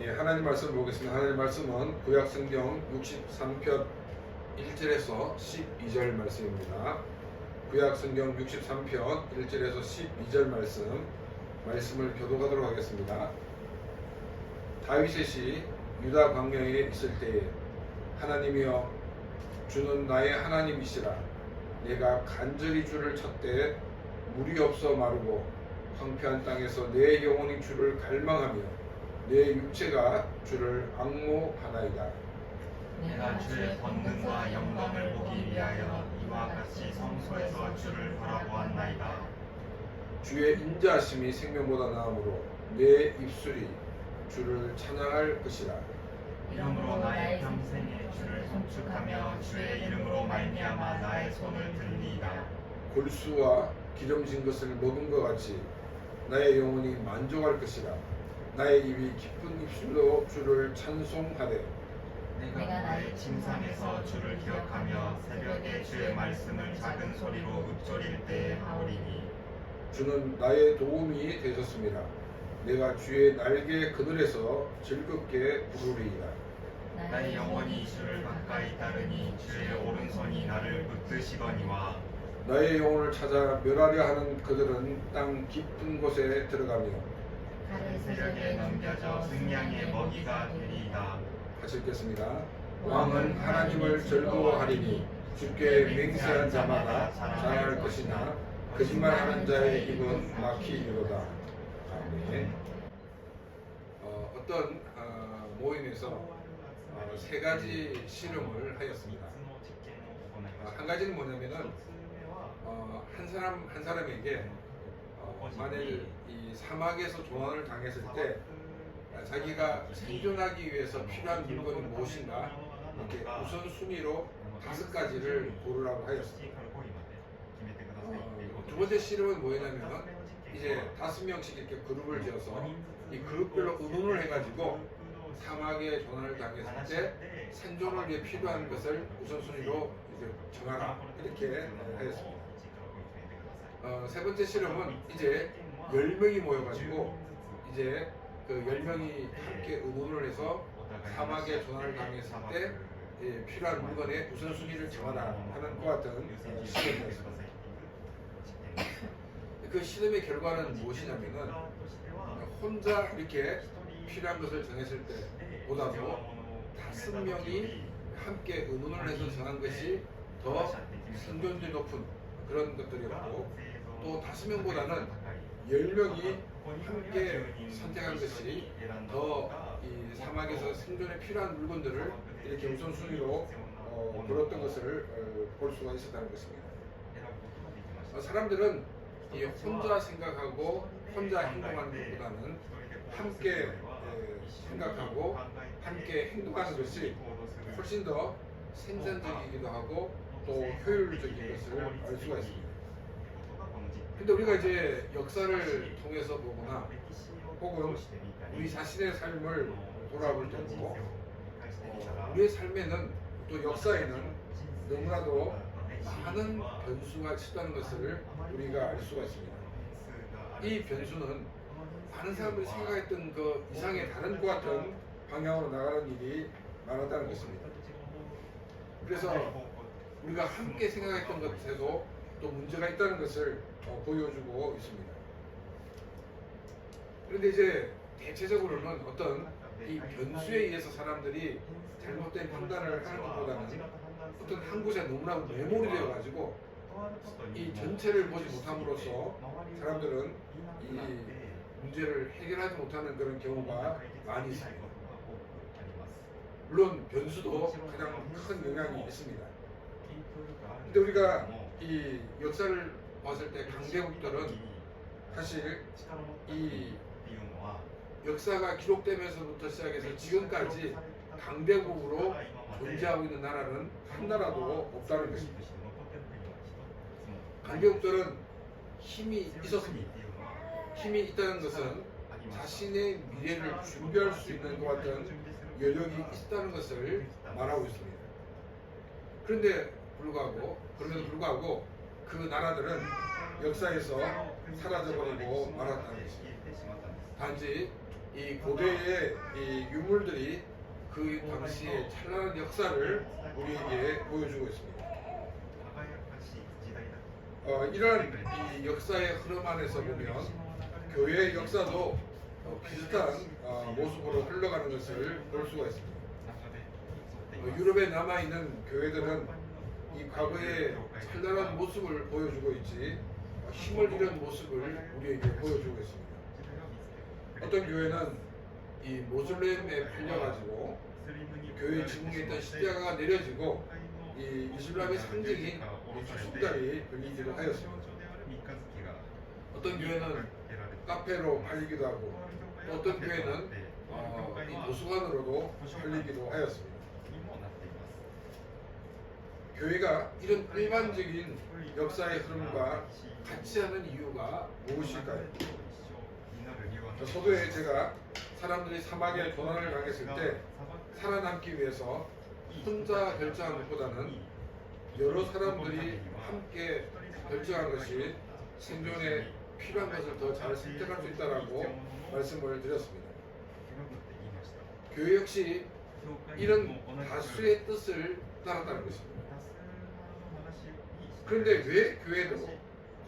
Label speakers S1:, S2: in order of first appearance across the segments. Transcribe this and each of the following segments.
S1: 예, 하나님 말씀을 보겠습니다. 하나님 말씀은 구약성경 63편 1절에서 12절 말씀입니다. 구약성경 63편 1절에서 12절 말씀을 교독하도록 하겠습니다. 다윗의 유다 광야에 있을 때에 하나님이여 주는 나의 하나님이시라. 내가 간절히 주를 찾되 물이 없어 마르고 황폐한 땅에서 내 영혼이 주를 갈망하며 내 육체가 주를 앙모하나이다.
S2: 내가 주의 권능과 영광을 보기 위하여 이와 같이 성소에서 주를 바라보았나이다.
S1: 주의 인자하심이 생명보다 나음으로 내 입술이 주를 찬양할 것이라.
S2: 이러므로 나의 평생에 주를 송축하며 주의 이름으로 말미암아 나의 손을 들리이다.
S1: 골수와 기름진 것을 먹은 것 같이 나의 영혼이 만족할 것이라. 나의 입이 기쁜 입술로 주를 찬송하되
S2: 내가 나의 침상에서 주를 기억하며 새벽에 주의 말씀을 작은 소리로 읊조릴 때에 하오리니
S1: 주는 나의 도움이 되셨습니다. 내가 주의 날개 그늘에서 즐겁게 부르리이다.
S2: 나의 영혼이 주를 가까이 따르니 주의 오른손이 나를 붙드시거니와
S1: 나의 영혼을 찾아 멸하려 하는 그들은 땅 깊은 곳에 들어가며
S2: 큰 세력에 넘겨져 승량의 먹이가 되리이다.
S1: 같이 읽겠습니다. 왕은 하나님을 즐거워하리니 주께 맹세한 자마다 자랑할 것이나 거짓말하는 자의 입은 막히리로다. 아멘. 어떤 모임에서 세 가지 실험을 하였습니다. 한 가지는 뭐냐면은 한 사람에게 만일 이 사막에서 조난을 당했을 때 자기가 생존하기 위해서 필요한 물건이 무엇인가 이렇게 우선순위로 5가지를 고르라고 하였습니다. 두 번째 실험은 뭐였냐면 이제 5명씩 이렇게 그룹을 지어서 이 그룹별로 의논을 해가지고 사막에 조난을 당했을 때 생존을 위해 필요한 것을 우선순위로 이제 정하라 이렇게 하였습니다. 세 번째 실험은 이제 10명이 모여가지고 이제 그 10명이 함께 의논을 해서 사막에 조난을 당했을 때 필요한 물건의 우선순위를 정하라 하는 것 같은 실험이었습니다. 그 실험의 결과는 무엇이냐면은 혼자 이렇게 필요한 것을 정했을 때보다도 5명이 함께 의논을 해서 정한 것이 더 생존율이 높은 그런 것들이었고 또 5명보다는 10명이 함께 선택한 것이 더 이 사막에서 생존에 필요한 물건들을 이렇게 우선순위로 고렸던 것을 볼 수가 있었다는 것입니다. 사람들은 이 혼자 생각하고 혼자 행동하는 것보다는 함께 생각하고 함께 행동하는 것이 훨씬 더 생산적이기도 하고 또 효율적인 것을 알 수가 있습니다. 근데 우리가 이제 역사를 통해서 보거나 혹은 우리 자신의 삶을 돌아볼 때 보고 우리의 삶에는 또 역사에는 너무나도 많은 변수가 있다는 것을 우리가 알 수가 있습니다. 이 변수는 많은 사람들이 생각했던 그 이상의 다른 것 같은 방향으로 나가는 일이 많았다는 것입니다. 그래서 우리가 함께 생각했던 것에도 또 문제가 있다는 것을 보여주고 있습니다. 그런데 이제 대체적으로는 어떤 이 변수에 의해서 사람들이 잘못된 판단을 하는 것보다는 어떤 한 곳에 너무나 매몰이 되어가지고 이 전체를 보지 못함으로써 사람들은 이 문제를 해결하지 못하는 그런 경우가 많이 있습니다. 물론 변수도 가장 큰 영향이 있습니다. 근데 우리가 이 역사를 봤을 때 강대국들은 사실 이 역사가 기록되면서부터 시작해서 지금까지 강대국으로 존재하고 있는 나라는 한 나라도 없다는 것입니다. 강대국들은 힘이 있었습니다. 힘이 있다는 것은 자신의 미래를 준비할 수 있는 것 같은 여력이 있다는 것을 말하고 있습니다. 그런데도 불구하고 그 나라들은 역사에서 사라져버리고 말았다는 것입니다. 단지 이 고대의 이 유물들이 그 당시의 찬란한 역사를 우리에게 보여주고 있습니다. 이런 이 역사의 흐름 안에서 보면 교회의 역사도 비슷한 모습으로 흘러가는 것을 볼 수가 있습니다. 유럽에 남아있는 교회들은 이 과거의 찬란한 모습을 보여주고 있지 힘을 잃은 모습을 우리에게 보여주고 있습니다. 어떤 교회는 이 모슬렘에 팔려가지고 교회 지붕에 있던 십자가가 내려지고 이 이슬람의 상징인 이 주승달이 걸리기도 하였습니다. 어떤 교회는 카페로 팔리기도 하고 또 어떤 교회는 이 도서관으로도 팔리기도 하였습니다. 교회가 이런 일반적인 역사의 흐름과 같이 하는 이유가 무엇일까요? 서두에 제가 사람들이 사막에 고난을 당했을 때 살아남기 위해서 혼자 결정한 것보다는 여러 사람들이 함께 결정한 것이 생존에 필요한 것을 더 잘 선택할 수 있다고 말씀을 드렸습니다. 교회 역시 이런 다수의 뜻을 따랐다는 것입니다. 그런데 왜 교회도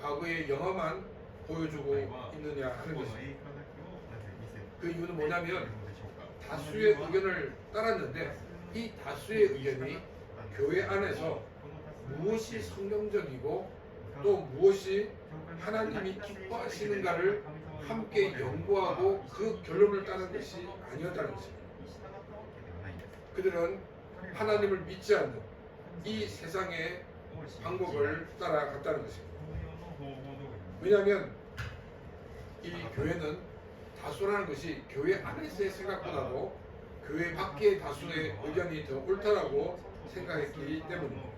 S1: 과거의 영화만 보여주고 있느냐 하는 것입니다. 그 이유는 뭐냐면 다수의 의견을 따랐는데 이 다수의 의견이 교회 안에서 무엇이 성경적이고 또 무엇이 하나님이 기뻐하시는가를 함께 연구하고 그 결론을 따는 것이 아니었다는 것입니다. 그들은 하나님을 믿지 않는 이 세상의 방법을 따라갔다는 것입니다. 왜냐하면 이 교회는 다수라는 것이 교회 안에서의 생각보다도 교회 밖의 다수의 의견이 더 옳다라고 생각했기 때문입니다.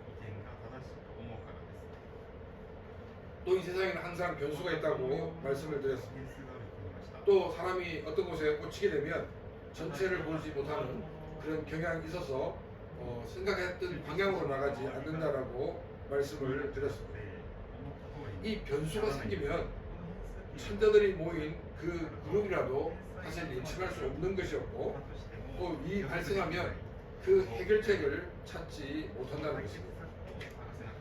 S1: 또 이 세상에는 항상 변수가 있다고 말씀을 드렸습니다. 또 사람이 어떤 곳에 꽂히게 되면 전체를 보지 못하는 그런 경향이 있어서 생각했던 방향으로 나가지 않는다라고 말씀을 드렸습니다. 이 변수가 생기면 천자들이 모인 그 그룹이라도 사실 예측할 수 없는 것이었고 또 이 발생하면 그 해결책을 찾지 못한다는 것입니다.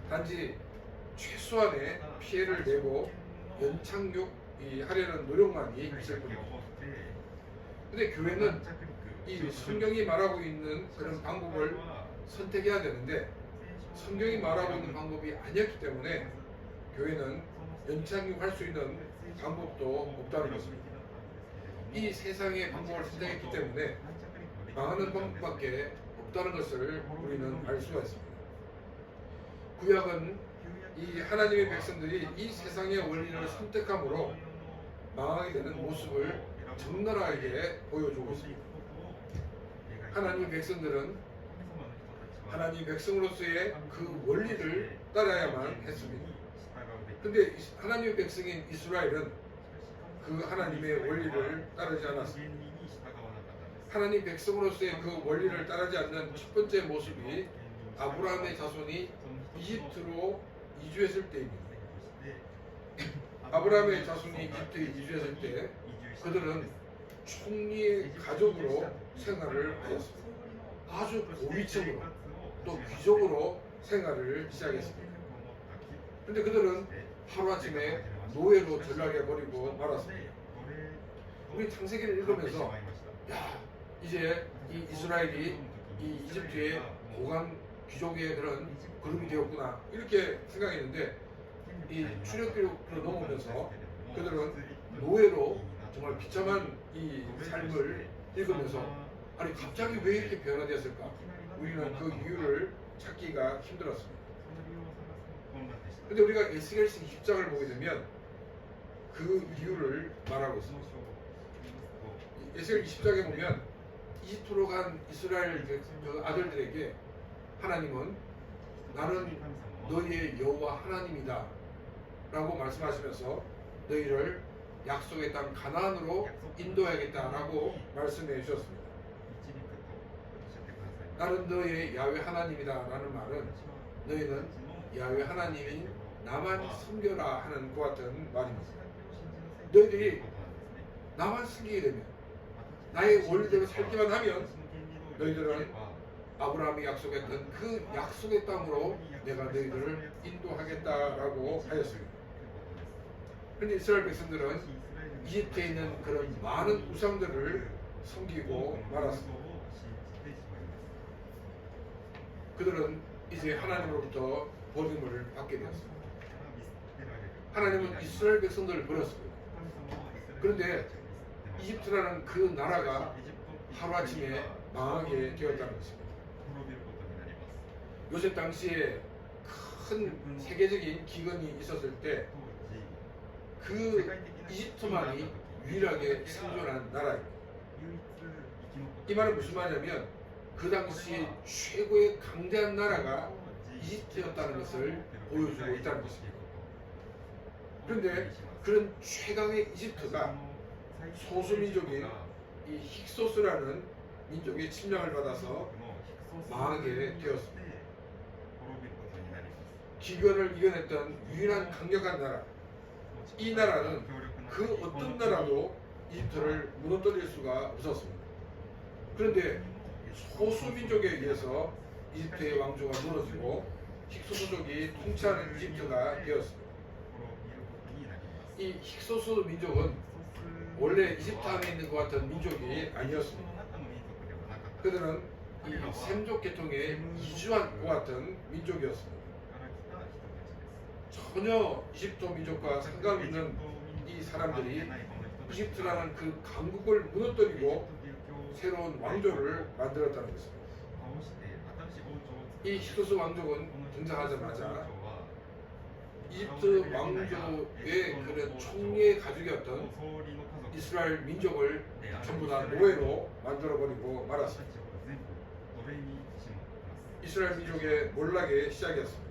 S1: 단지 최소한의 피해를 내고 연착륙하려는 노력만이 있을 뿐입니다. 그런데 교회는 이 성경이 말하고 있는 그런 방법을 선택해야 되는데 성경이 말하고 있는 방법이 아니었기 때문에 교회는 연착륙할 수 있는 방법도 없다는 것입니다. 이 세상의 방법을 선택했기 때문에 망하는 방법밖에 없다는 것을 우리는 알 수가 있습니다. 구약은 이 하나님의 백성들이 이 세상의 원리를 선택함으로 망하게 되는 모습을 적나라하게 보여주고 있습니다. 하나님의 백성들은 하나님 백성으로서의 그 원리를 따라야만 했습니다. 근데 하나님의 백성인 이스라엘은 그 하나님의 원리를 따르지 않았습니다. 하나님 백성으로서의 그 원리를 따르지 않는 첫 번째 모습이 아브라함의 자손이 이집트로 이주했을 때입니다. 아브라함의 자손이 이집트에 이주했을 때 그들은 총리의 가족으로 생활을 하였습니다. 아주 고위층으로 또 귀족으로 생활을 시작했습니다. 그런데 그들은 하루아침에 노예로 전락해버리고 말았습니다. 우리 창세기를 읽으면서 야 이제 이 이스라엘이 이 이집트의 고관 귀족의 그런 그룹이 되었구나 이렇게 생각했는데 이 출애굽기로 넘어오면서 그들은 노예로 정말 비참한 이 삶을 읽으면서 아니 갑자기 왜 이렇게 변화되었을까? 우리는 그 이유를 찾기가 힘들었습니다. 그런데 우리가 에스겔서 20장을 보게 되면 그 이유를 말하고 있습니다. 에스겔 20장에 보면 이집트로 간 이스라엘 아들들에게 하나님은 나는 너희의 여호와 하나님이다 라고 말씀하시면서 너희를 약속의 땅 가나안으로 인도하겠다라고 말씀해 주셨습니다. 나는 너희의 야훼 하나님이다 라는 말은 너희는 야훼 하나님인 나만 섬겨라 하는 것 같은 말입니다. 너희들이 나만 섬기게 되면 나의 원리대로 살기만 하면 너희들은 아브라함이 약속했던 그 약속의 땅으로 내가 너희들을 인도하겠다라고 하였습니다. 그런데 이스라엘 백성들은 이집트에 있는 그런 많은 우상들을 섬기고 말았습니다. 그들은 이제 하나님으로부터 버림을 받게 되었습니다. 하나님은 이스라엘 백성들을 버렸습니다. 그런데 이집트라는 그 나라가 하루아침에 망하게 되었다는 것입니다. 요셉 당시에 큰 세계적인 기근이 있었을 때 그 이집트만이 유일하게 생존한 나라입니다. 이 말은 무슨 말이냐면 그 당시 최고의 강대한 나라가 이집트였다는 것을 보여주고 있다는 것입니다. 그런데 그런 최강의 이집트가 소수민족인 이 힉소스라는 민족의 침략을 받아서 망하게 되었습니다. 기근을 이겨냈던 유일한 강력한 나라, 이 나라는 그 어떤 나라도 이집트를 무너뜨릴 수가 없었습니다. 그런데 소수민족에 의해서 이집트의 왕조가 무너지고 힉소스족이 통치하는 이집트가 되었습니다. 이 힉소스 민족은 원래 이집트 안에 있는 것 같은 민족이 아니었습니다. 그들은 이 셈족 계통에 이주한 것 같은 민족이었습니다. 전혀 이집트 민족과 상관없는 이 사람들이 이집트라는 그 강국을 무너뜨리고 새로운 왕조를 만들었다는 것입니다. 이 힉소스 왕족은 등장하자마자 이집트 왕조의 그런 총리의 가족이었던 이스라엘 민족을 전부 다 노예로 만들어버리고 말았습니다. 이스라엘 민족의 몰락의 시작이었습니다.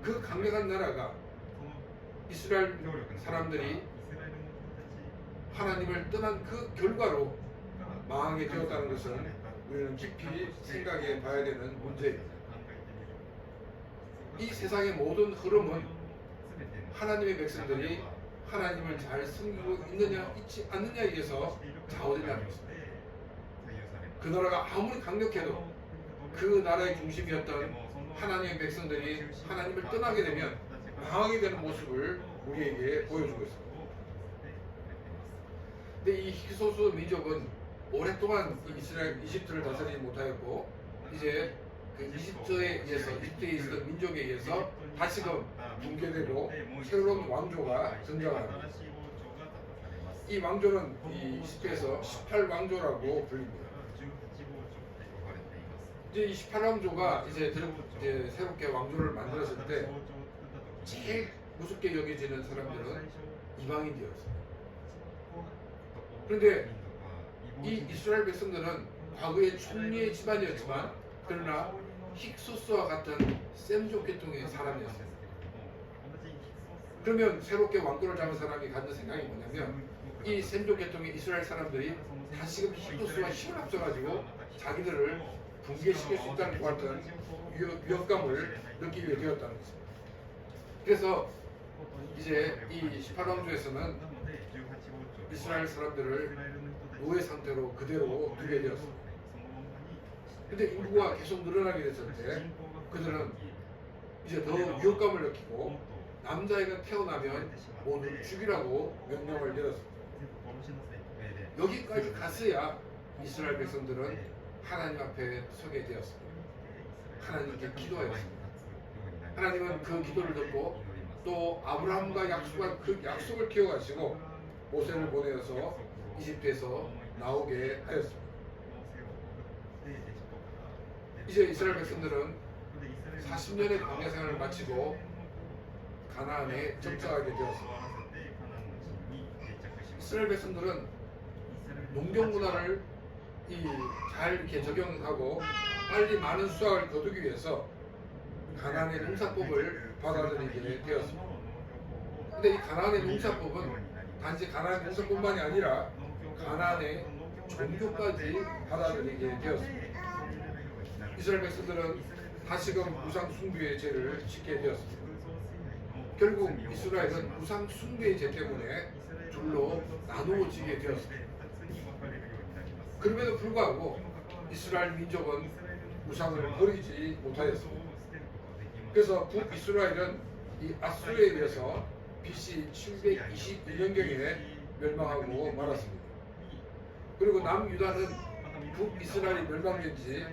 S1: 그 강력한 나라가 이스라엘 사람들이 하나님을 떠난 그 결과로 망하게 되었다는 것은 우리는 깊이 생각해 봐야 되는 문제입니다. 이 세상의 모든 흐름은 하나님의 백성들이 하나님을 잘 섬기고 있느냐 있지 않느냐에 의해서 좌우된다는 것입니다. 그 나라가 아무리 강력해도 그 나라의 중심이었던 하나님의 백성들이 하나님을 떠나게 되면 망하게 되는 모습을 우리에게 보여주고 있습니다. 근데 이 힉소스 민족은 오랫동안 이집트를 다스리지 못하였고 이제 그 이집트에 있었던 민족에 의해서 다시금 붕괴되고 새로운 왕조가 등장합니다. 이 왕조는 이 10에서 18왕조라고 불립니다. 이제 이 18왕조가 이제 새롭게 왕조를 만들었을 때 제일 무섭게 여겨지는 사람들은 이방인들이었습니다. 그런데 이 이스라엘 백성들은 과거에 총리의 집안이었지만 그러나 힉소스와 같은 셈족 계통의 사람이었습니다. 그러면 새롭게 왕조를 잡은 사람이 갖는 생각이 뭐냐면 이 셈족 계통의 이스라엘 사람들이 다시금 힉소스와 힘을 합쳐가지고 자기들을 붕괴시킬 수 있다는 것 같은 위협감을 느끼게 되었다는 것입니다. 그래서 이제 이 18왕조에서는 이스라엘 사람들을 노예 상태로 그대로 두게 되었습니다. 근데 인구가 계속 늘어나게 됐을 때 그들은 이제 더 위협감을 느끼고 남자애가 태어나면 모두 죽이라고 명령을 내렸습니다. 여기까지 갔어야 이스라엘 백성들은 하나님 앞에 서게 되었습니다. 하나님께 기도하였습니다. 하나님은 그 기도를 듣고 또 아브라함과 약속한 그 약속을 기억하시고 모세를 보내어서 이집트에서 나오게 하였습니다. 이제 이스라엘 백성들은 40년의 광야 생활을 마치고 가나안에 정착하게 되었습니다. 이스라엘 백성들은 농경 문화를 잘 이렇게 적용하고 빨리 많은 수확을 거두기 위해서 가나안의 농사법을 받아들이게 되었습니다. 근데 이 가나안의 농사법은 단지 가나안 농사뿐만이 아니라 가나안의 종교까지 받아들이게 되었습니다. 이스라엘 백성들은 다시금 우상 숭배의 죄를 짓게 되었습니다. 결국 이스라엘은 우상 숭배의 죄 때문에 둘로 나누어지게 되었습니다. 그럼에도 불구하고 이스라엘 민족은 우상을 버리지 못하였습니다. 그래서 북이스라엘은 이 아수르에 의해서 BC 721년경에 멸망하고 말았습니다. 그리고 남유다는 북이스라엘이 멸망된 지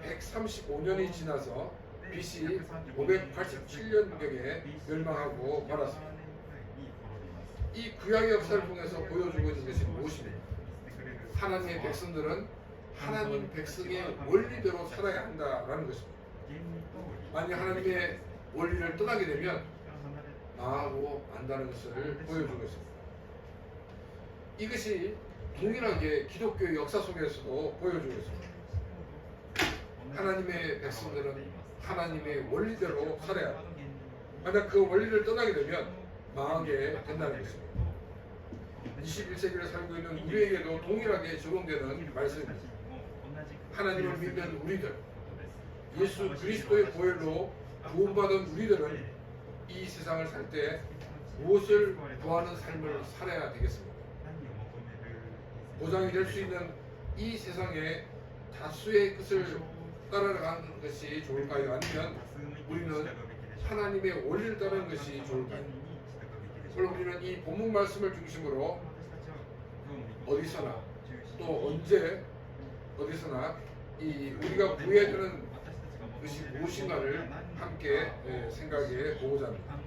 S1: 135년이 지나서 BC 587년경에 멸망하고 말았습니다. 이 구약의 역사를 통해서 보여주고 있는 것이 무엇입니까? 하나님의 백성들은 하나님 백성의 원리대로 살아야 한다라는 것입니다. 만약 하나님의 원리를 떠나게 되면 망하고 안다는 것을 보여주고 있습니다. 이것이 동일하게 기독교의 역사 속에서도 보여주고 있습니다. 하나님의 백성들은 하나님의 원리대로 살아야 합니다. 만약 그 원리를 떠나게 되면 망하게 된다는 것입니다. 21세기를 살고 있는 우리에게도 동일하게 적용되는 말씀입니다. 하나님을 믿는 우리들, 예수 그리스도의 보혈로 구원받은 우리들은 이 세상을 살 때 무엇을 구하는 삶을 살아야 되겠습니까? 보장이 될 수 있는 이 세상에 다수의 것을 따라가는 것이 좋을까요? 아니면 우리는 하나님의 원리를 따르는 것이 좋을까요? 그럼 우리는 이 본문 말씀을 중심으로 어디서나 또 언제 어디서나 이 우리가 구해야 되는 것이 무엇인가를 함께 생각해 보고자 합니다.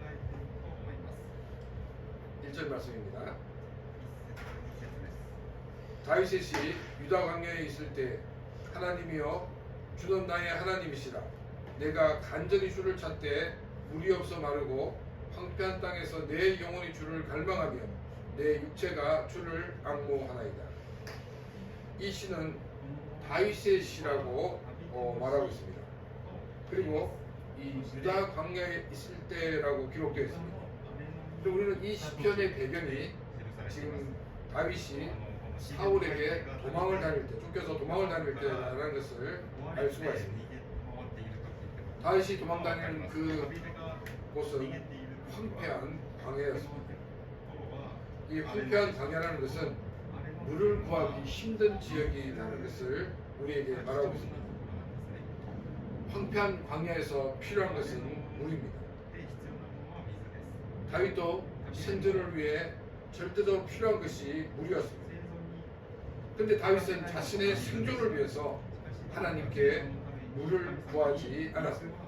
S1: 1절 말씀입니다. 다윗이 유다 광야에 있을 때 하나님이여 주는 나의 하나님이시라. 내가 간절히 주를 찾되 물이 없어 마르고 황폐한 땅에서 내 영혼이 주를 갈망하며 내 육체가 주를 앙모하나이다. 이 시는 다윗의 시라고 말하고 있습니다. 그리고 이 유다 광야에 있을 때라고 기록되어 있습니다. 그리고 우리는 이 시편의 배경이 지금 다윗이 사울에게 도망을 다닐 때, 쫓겨서 도망을 다닐 때라는 것을 알 수가 있습니다. 다윗이 도망 다니는 그 곳은 황폐한 광야였습니다. 이 황폐한 광야라는 것은 물을 구하기 힘든 지역이라는 것을 우리에게 말하고 있습니다. 황폐한 광야에서 필요한 것은 물입니다. 다윗도 생존을 위해 절대적으로 필요한 것이 물이었습니다. 그런데 다윗은 자신의 생존을 위해서 하나님께 물을 구하지 않았습니다.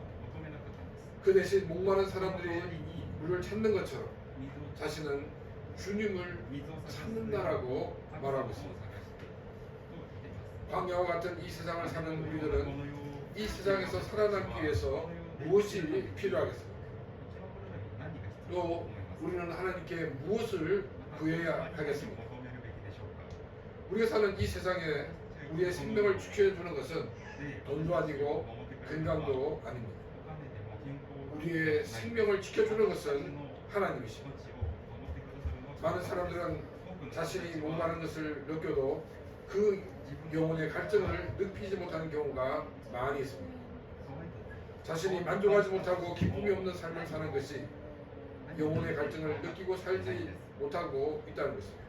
S1: 그 대신 목마른 사람들이 물을 찾는 것처럼 자신은 주님을 찾는다라고 말하고 있습니다. 광야와 같은 이 세상을 사는 우리들은 이 세상에서 살아남기 위해서 무엇이 필요하겠습니까? 또 우리는 하나님께 무엇을 구해야 하겠습니까? 우리가 사는 이 세상에 우리의 생명을 지켜주는 것은 돈도 아니고 건강도 아닙니다. 우리의 생명을 지켜주는 것은 하나님이십니다. 많은 사람들은 자신이 목마른 것을 느껴도 그 영혼의 갈증을 느끼지 못하는 경우가 많이 있습니다. 자신이 만족하지 못하고 기쁨이 없는 삶을 사는 것이 영혼의 갈증을 느끼고 살지 못하고 있다는 것입니다.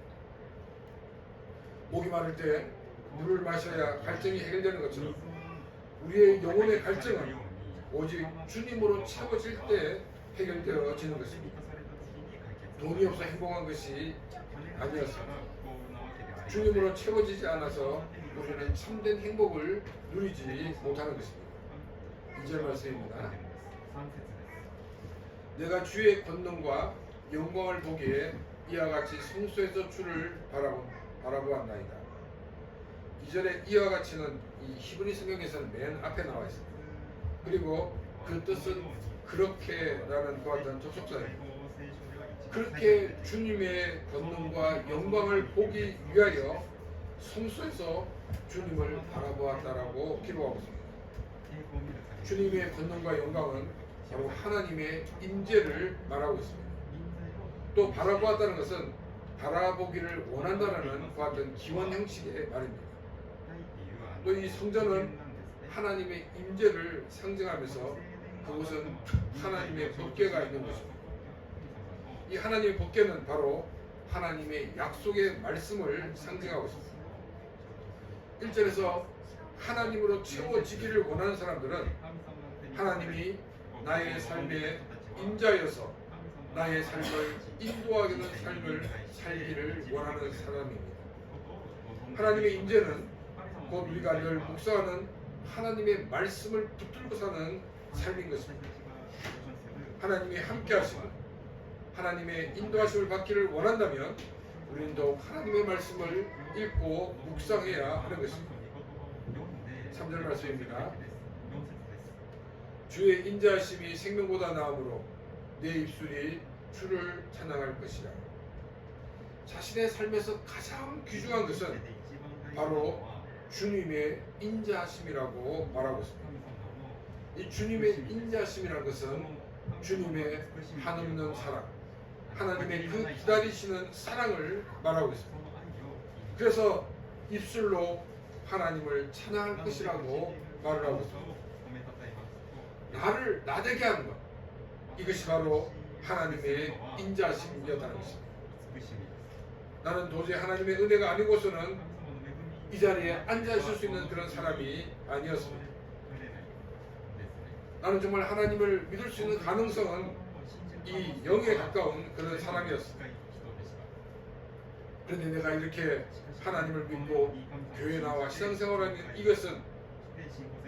S1: 목이 마를 때 물을 마셔야 갈증이 해결되는 것처럼 우리의 영혼의 갈증은 오직 주님으로 채워질 때 해결되어지는 것입니다. 돈이 없어 행복한 것이 아니었습니다. 주님으로 채워지지 않아서 우리는 참된 행복을 누리지 못하는 것입니다. 2절 말씀입니다. 내가 주의 권능과 영광을 보기에 이와 같이 성소에서 주를 바라보았나이다. 2절에 이와 같이는 이 히브리 성경에서는 맨 앞에 나와 있습니다. 그리고 그 뜻은 그렇게라는 그와 같은 접속사입니다. 그렇게 주님의 권능과 영광을 보기 위하여 성소에서 주님을 바라보았다라고 기록하고 있습니다. 주님의 권능과 영광은 바로 하나님의 임재를 말하고 있습니다. 또 바라보았다는 것은 바라보기를 원한다는 그와 같은 기원 형식의 말입니다. 또 이 성전은 하나님의 임재를 상징하면서 그곳은 하나님의 법궤가 있는 것입니다. 이 하나님의 법궤는 바로 하나님의 약속의 말씀을 상징하고 있습니다. 1절에서 하나님으로 채워지기를 원하는 사람들은 하나님이 나의 삶의 인자여서 나의 삶을 인도하는 삶을 살기를 원하는 사람입니다. 하나님의 인재는 곧 우리가 늘 묵상하는 하나님의 말씀을 붙들고 사는 삶인 것입니다. 하나님이 함께 하시고 하나님의 인도하심을 받기를 원한다면 우리는 더욱 하나님의 말씀을 읽고 묵상해야 하는 것입니다. 3절 말씀입니다. 주의 인자하심이 생명보다 나음으로 내 입술이 주를 찬양할 것이라. 자신의 삶에서 가장 귀중한 것은 바로 주님의 인자하심이라고 말하고 있습니다. 이 주님의 인자하심이라는 것은 주님의 한없는 사랑, 하나님의 그 기다리시는 사랑을 말하고 있습니다. 그래서 입술로 하나님을 찬양할 것이라고 말을 하고 있습니다. 나를 나대게 하는 것, 이것이 바로 하나님의 인자하심이었다는 것입니다. 나는 도저히 하나님의 은혜가 아니고서는 이 자리에 앉아 있을 수 있는 그런 사람이 아니었습니다. 나는 정말 하나님을 믿을 수 있는 가능성은 이 영에 가까운 그런 사람이었습니다. 그런데 내가 이렇게 하나님을 믿고 교회 나와 신앙생활하는 이것은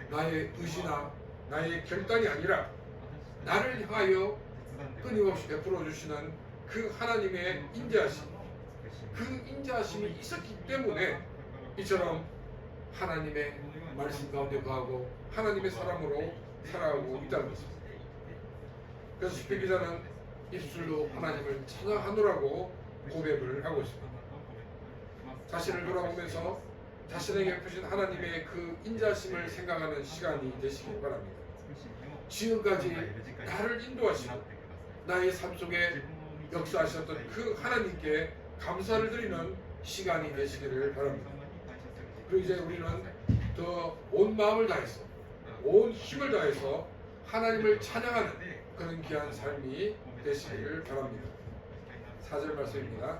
S1: 나의 의지나 나의 결단이 아니라 나를 향하여 끊임없이 베풀어 주시는 그 하나님의 인자하심, 그 인자하심이 있었기 때문에 이처럼 하나님의 말씀 가운데 거하고 하나님의 사람으로 살아가고 있다는 것입니다. 그래서 시편 기자는 입술로 하나님을 찬양하노라고 고백을 하고 있습니다. 자신을 돌아보면서 자신에게 베푸신 하나님의 그 인자심을 생각하는 시간이 되시길 바랍니다. 지금까지 나를 인도하시고 나의 삶 속에 역사하셨던 그 하나님께 감사를 드리는 시간이 되시기를 바랍니다. 그리고 이제 우리는 더 온 마음을 다해서 온 힘을 다해서 하나님을 찬양하는 그런 귀한 삶이 되시기를 바랍니다. 4절 말씀입니다.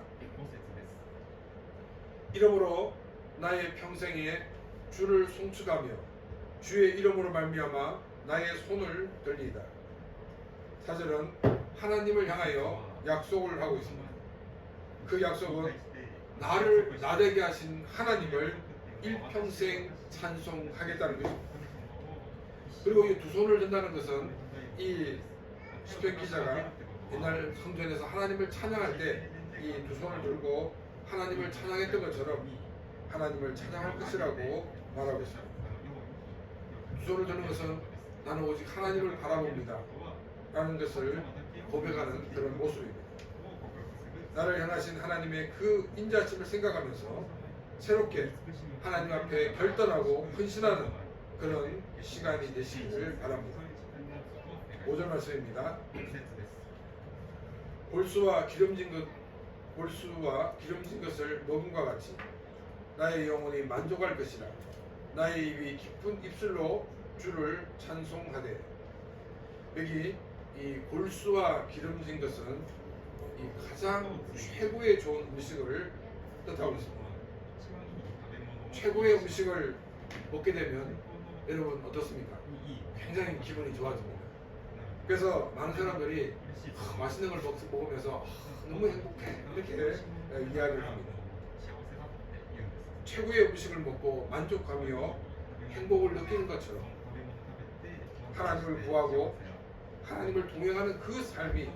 S1: 이러므로 나의 평생에 주를 송축하며 주의 이름으로 말미암아 나의 손을 들리이다. 4절은 하나님을 향하여 약속을 하고 있습니다. 그 약속은 나를 나되게 하신 하나님을 일평생 찬송하겠다는 것입니다. 그리고 이 두 손을 든다는 것은 이 시편 기자가 옛날 성전에서 하나님을 찬양할 때 이 두 손을 들고 하나님을 찬양했던 것처럼 하나님을 찬양할 것이라고 말하고 있습니다. 두 손을 드는 것은 나는 오직 하나님을 바라봅니다 라는 것을 고백하는 그런 모습입니다. 나를 향하신 하나님의 그 인자심을 생각하면서 새롭게 하나님 앞에 결단하고 헌신하는 그런 시간이 되시기를 바랍니다. 5절 말씀입니다. 골수와 기름진 것을 먹음과 같이 나의 영혼이 만족할 것이라. 나의 입이 기쁜 입술로 주를 찬송하되. 여기 이 골수와 기름진 것은 이 가장 최고의 좋은 음식을 뜻하고 있습니다. 최고의 음식을 먹게 되면 여러분 어떻습니까? 굉장히 기분이 좋아집니다. 그래서 많은 사람들이 맛있는 걸 먹으면서 너무 행복해 이렇게 이야기를 합니다. 최고의 음식을 먹고 만족하며 행복을 느끼는 것처럼 하나님을 구하고 하나님을 동행하는 그 삶이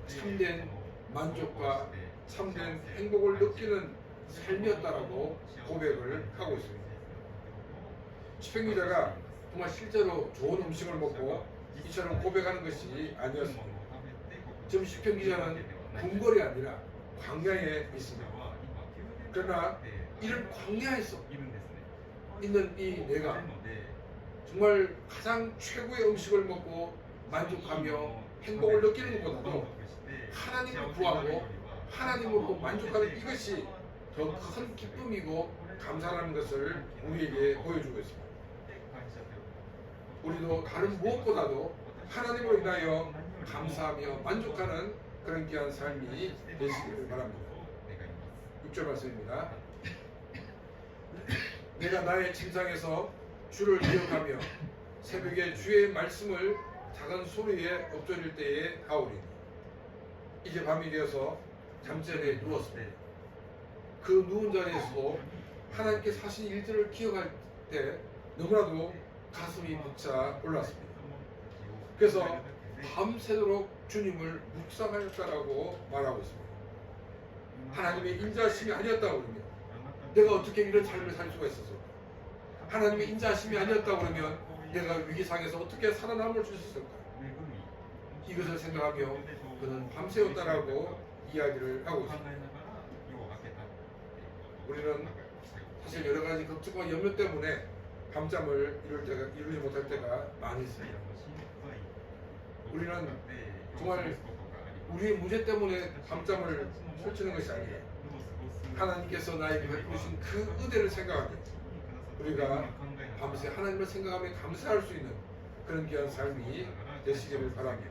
S1: 참된 만족과 참된 행복을 느끼는 삶이었다라고 고백을 하고 있습니다. 시편 기자가 정말 실제로 좋은 음식을 먹고 이처럼 고백하는 것이 아니었습니다. 지금 시편 기자는 궁궐이 아니라 광야에 있습니다. 그러나 이런 광야에서 있는 이 내가 정말 가장 최고의 음식을 먹고 만족하며 행복을 느끼는 것보다도 하나님을 구하고 하나님으로 만족하는 이것이 더 큰 기쁨이고 감사라는 것을 우리에게 보여주고 있습니다. 우리도 다른 무엇보다도 하나님으로 인하여 감사하며 만족하는 그런 귀한 삶이 되시기를 바랍니다. 6절 말씀입니다. 내가 나의 침상에서 주를 기억하며 새벽에 주의 말씀을 작은 소리에 엎드릴 때에 하오리니 이제 밤이 되어서 잠자리에 누웠습니다. 그 누운 자리에서도 하나님께서 하신 일들을 기억할 때 너무나도 가슴이 벅차 올랐습니다. 그래서 밤새도록 주님을 묵상하였다라고 말하고 있습니다. 하나님의 인자하심이 아니었다고 그러면 내가 어떻게 이런 삶을 살 수가 있었을까? 하나님의 인자하심이 아니었다고 그러면 내가 위기상에서 어떻게 살아남을 수 있었을까? 이것을 생각하며 그는 밤새웠다라고 이야기를 하고 있습니다. 우리는 사실 여러 가지 걱정과 염려 때문에 밤잠을 이루지 못할 때가 많이 있습니다. 우리는 정말 우리의 문제 때문에 밤잠을 설치는 것이 아니라 하나님께서 나에게 베푸신 그 은혜를 생각하며 우리가 밤새 하나님을 생각하며 감사할 수 있는 그런 귀한 삶이 되시기를 바랍니다.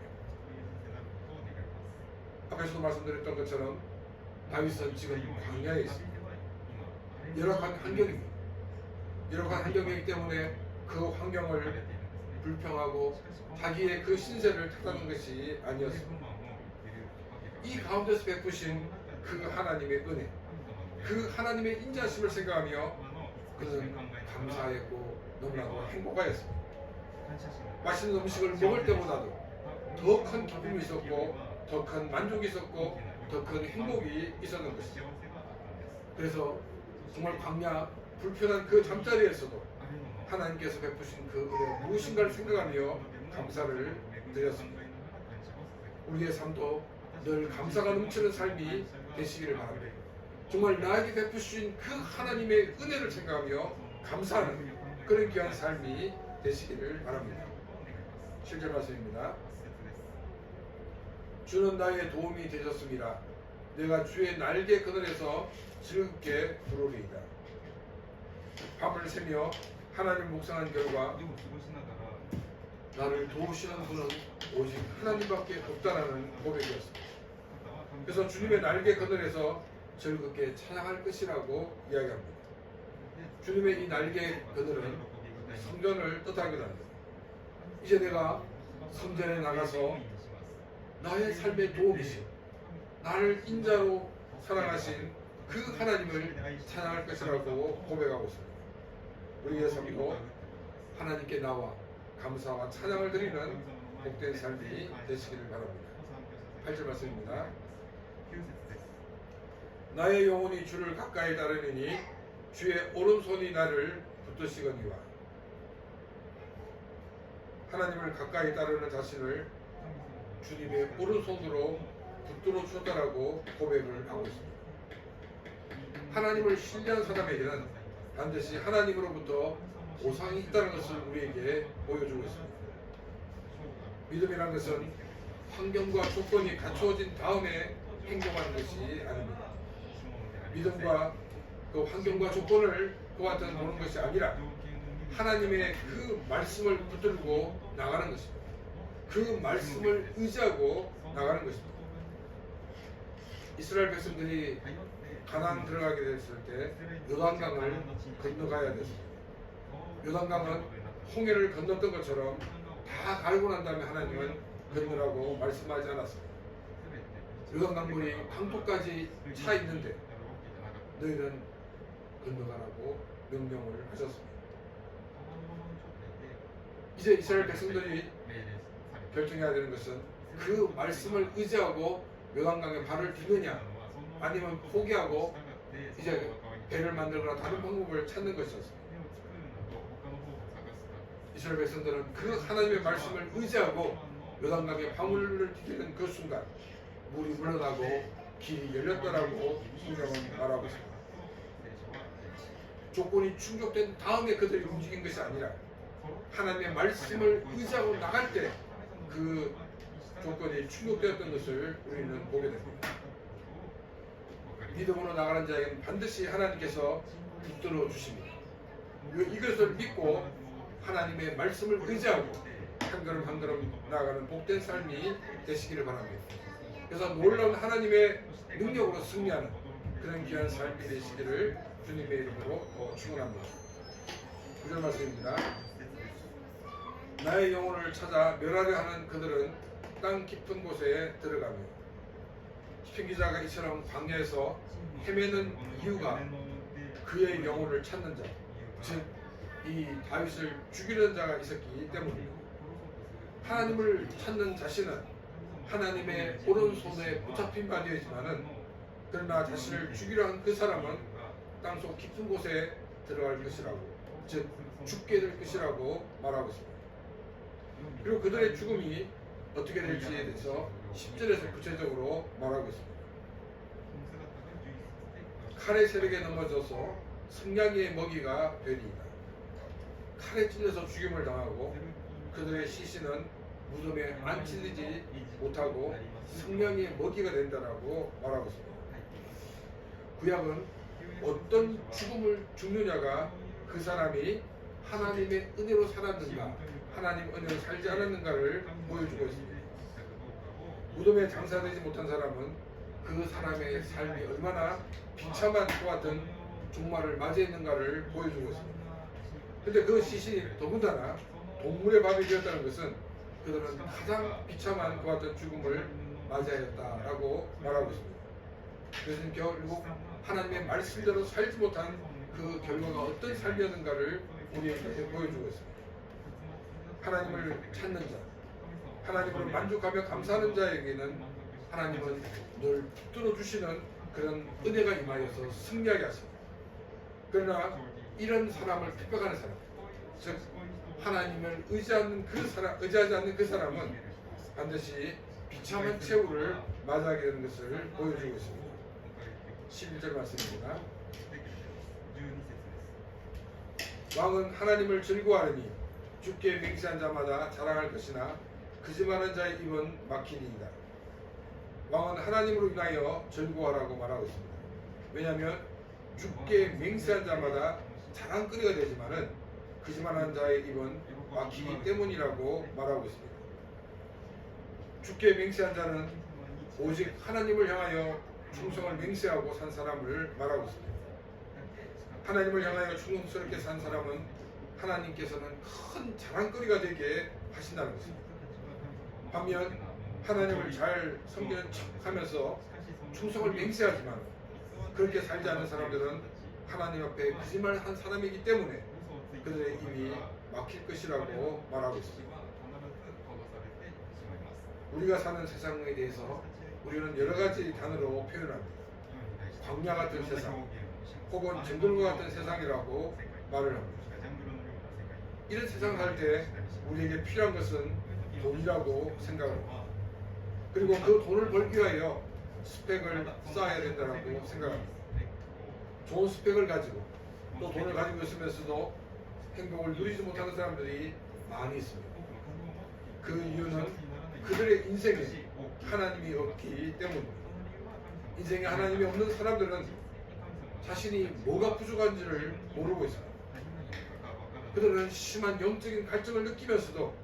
S1: 앞에서도 말씀드렸던 것처럼 다윗은 지금 광야에 있습니다. 열악한 환경입니다. 열악한 환경이기 때문에 그 환경을 불평하고 자기의 그 신세를 탓하는 것이 아니었습니다. 이 가운데서 베푸신 그 하나님의 은혜, 그 하나님의 인자심을 생각하며 그는 감사했고 너무나도 행복하였습니다. 맛있는 음식을 먹을 때보다도 더 큰 기쁨이 있었고 더 큰 만족이 있었고 더 큰 행복이 있었는 것이죠. 그래서 정말 광야 불편한 그 잠자리에서도 하나님께서 베푸신 그 은혜 무엇인가를 생각하며 감사를 드렸습니다. 우리의 삶도 늘 감사가 넘치는 삶이 되시기를 바랍니다. 정말 나에게 베푸신 그 하나님의 은혜를 생각하며 감사하는 그런 귀한 삶이 되시기를 바랍니다. 7절 말씀입니다. 주는 나의 도움이 되셨습니다. 내가 주의 날개 그늘에서 즐겁게 부르리이다. 밤을 새며 하나님을 묵상한 결과 나를 도우시는 분은 오직 하나님밖에 없다라는 고백이었습니다. 그래서 주님의 날개 그늘에서 즐겁게 찬양할 것이라고 이야기합니다. 주님의 이 날개 그늘은 성전을 뜻하기도 합니다. 이제 내가 성전에 나가서 나의 삶의 도움이신 나를 인자로 사랑하신 그 하나님을 찬양할 것이라고 고백하고 있습니다. 우리의 삶도 하나님께 나와 감사와 찬양을 드리는 복된 삶이 되시기를 바랍니다. 8절 말씀입니다. 나의 영혼이 주를 가까이 따르느니 주의 오른손이 나를 붙드시거니와. 하나님을 가까이 따르는 자신을 주님의 오른손으로 붙들어 주셨다라고 고백을 하고 있습니다. 하나님을 신뢰한 사람에게는 반드시 하나님으로부터 보상이 있다는 것을 우리에게 보여주고 있습니다. 믿음이라는 것은 환경과 조건이 갖추어진 다음에 행동하는 것이 아닙니다. 믿음과 그 환경과 조건을 그와 같은 보는 것이 아니라 하나님의 그 말씀을 붙들고 나가는 것입니다. 그 말씀을 의지하고 나가는 것입니다. 이스라엘 백성들이 가나안 들어가게 됐을 때 요단강을 건너가야 됐습니다. 요단강은 홍해를 건넜던 것처럼 다 가르고 난 다음에 하나님은 건너라고 말씀하지 않았습니다. 요단강물이 강도까지 차 있는데 너희는 건너가라고 명령을 하셨습니다. 이제 이스라엘 백성들이 결정해야 되는 것은 그 말씀을 의지하고 요단강에 발을 디느냐 아니면 포기하고 이제 배를 만들거나 다른 방법을 찾는 것이었습니다. 이스라엘 백성들은 그 하나님의 말씀을 의지하고 요단강에 방울을 디디는 그 순간 물이 물러나고 길이 열렸더라고 성경은 말하고 있습니다. 조건이 충족된 다음에 그들이 움직인 것이 아니라 하나님의 말씀을 의지하고 나갈 때 그 조건이 충족되었던 것을 우리는 보게 됩니다. 믿음으로 나가는 자에게는 반드시 하나님께서 붙들어 주십니다. 이것을 믿고 하나님의 말씀을 의지하고 한 걸음 한 걸음 나아가는 복된 삶이 되시기를 바랍니다. 그래서 놀라운 하나님의 능력으로 승리하는 그런 귀한 삶이 되시기를 주님의 이름으로 축원합니다. 11절 말씀입니다. 나의 영혼을 찾아 멸하려 하는 그들은 땅 깊은 곳에 들어가며. 시편 기자가 이처럼 광야에서 헤매는 이유가 그의 영혼을 찾는 자, 즉 이 다윗을 죽이는 자가 있었기 때문입니다. 하나님을 찾는 자신은 하나님의 오른손에 붙잡힌 바 되었지만은, 그러나 자신을 죽이려 한 그 사람은 땅속 깊은 곳에 들어갈 것이라고, 즉 죽게 될 것이라고 말하고 있습니다. 그리고 그들의 죽음이 어떻게 될지에 대해서 10절에서 구체적으로 말하고 있습니다. 칼의 세력에 넘어져서 성냥이의 먹이가 되리이다. 칼에 찔려서 죽임을 당하고 그들의 시신은 무덤에 안치리지 못하고 성냥이의 먹이가 된다라고 말하고 있습니다. 구약은 어떤 죽음을 죽느냐가 그 사람이 하나님의 은혜로 살았는가, 하나님 은혜로 살지 않았는가를 보여주고 있습니다. 무덤에 장사되지 못한 사람은 그 사람의 삶이 얼마나 비참한 것 같은 종말을 맞이했는가를 보여주고 있습니다. 근데 그 시신이 더군다나 동물의 밥이 되었다는 것은 그들은 가장 비참한 것 같은 죽음을 맞이하였다라고 말하고 있습니다. 그래서 결국 하나님의 말씀대로 살지 못한 그 결과가 어떤 삶이었는가를 우리에게 보여주고 있습니다. 하나님을 찾는 자, 하나님으로 만족하며 감사하는 자에게는 하나님은 늘 붙들어 주시는 그런 은혜가 임하여서 승리하게 하십니다. 그러나 이런 사람을 택박하는 사람, 즉 하나님을 의지하지 않는 그 사람은 반드시 비참한 최후를 맞이하게 되는 것을 보여주고 있습니다. 11절 말씀입니다. 왕은 하나님을 즐거워하느니 주께 맹세한 자마다 자랑할 것이나 거짓말하는 자의 입은 막히니이다. 왕은 하나님으로 인하여 즐거워하라고 말하고 있습니다. 왜냐하면 주께 맹세한 자마다 자랑거리가 되지만은 거짓말하는 자의 입은 막히기 때문이라고 말하고 있습니다. 주께 맹세한 자는 오직 하나님을 향하여 충성을 맹세하고 산 사람을 말하고 있습니다. 하나님을 향하여 충성스럽게 산 사람은 하나님께서는 큰 자랑거리가 되게 하신다는 것입니다. 반면 하나님을 잘 섬기는 척하면서 충성을 맹세하지만 그렇게 살지 않는 사람들은 하나님 앞에 거짓말한 사람이기 때문에 그들의 입이 막힐 것이라고 말하고 있습니다. 우리가 사는 세상에 대해서 우리는 여러 가지 단어로 표현합니다. 광야 같은 세상, 혹은 정글과 같은 세상이라고 말을 합니다. 이런 세상 살 때 우리에게 필요한 것은 돈이라고 생각합니다. 그리고 그 돈을 벌기 위하여 스펙을 쌓아야 된다고 생각합니다. 좋은 스펙을 가지고 또 돈을 가지고 있으면서도 행복을 누리지 못하는 사람들이 많이 있습니다. 그 이유는 그들의 인생에 하나님이 없기 때문입니다. 인생에 하나님이 없는 사람들은 자신이 뭐가 부족한지를 모르고 있습니다. 그들은 심한 영적인 갈증을 느끼면서도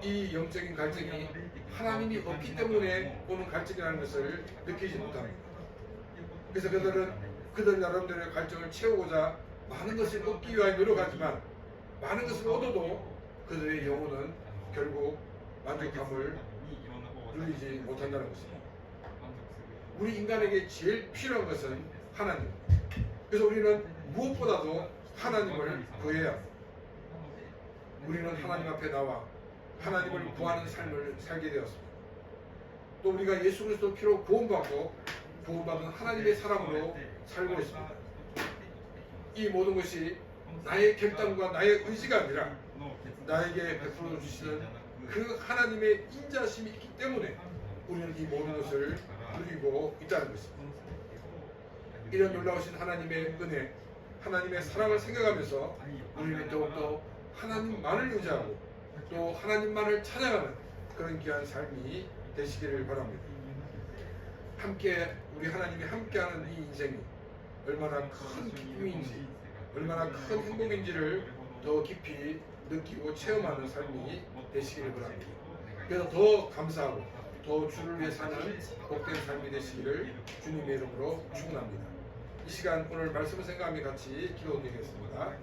S1: 이 영적인 갈증이 하나님이 없기 때문에 오는 갈증이라는 것을 느끼지 못합니다. 그래서 그들 나름대로의 갈증을 채우고자 많은 것을 얻기 위하여 노력하지만 많은 것을 얻어도 그들의 영혼은 결국 만족함을 누리지 못한다는 것입니다. 우리 인간에게 제일 필요한 것은 하나님. 그래서 우리는 무엇보다도 하나님을 구해야 합니다. 우리는 하나님 앞에 나와 하나님을 구하는 삶을 살게 되었습니다. 또 우리가 예수 그리스도 피로 구원받고 구원받은 하나님의 사람으로 살고 있습니다. 이 모든 것이 나의 결단과 나의 의지가 아니라 나에게 베풀어 주시는 그 하나님의 인자심이 있기 때문에 우리는 이 모든 것을 누리고 있다는 것입니다. 이런 놀라우신 하나님의 은혜, 하나님의 사랑을 생각하면서 우리는 더욱더 하나님만을 의지하고 또 하나님만을 찬양하는 그런 귀한 삶이 되시기를 바랍니다. 함께 우리 하나님이 함께하는 이 인생이 얼마나 큰 기쁨인지 얼마나 큰 행복인지를 더 깊이 느끼고 체험하는 삶이 되시기를 바랍니다. 그래서 더 감사하고 더 주를 위해 사는 복된 삶이 되시기를 주님의 이름으로 축원합니다. 이 시간 오늘 말씀을 생각하며 같이 기도드리겠습니다.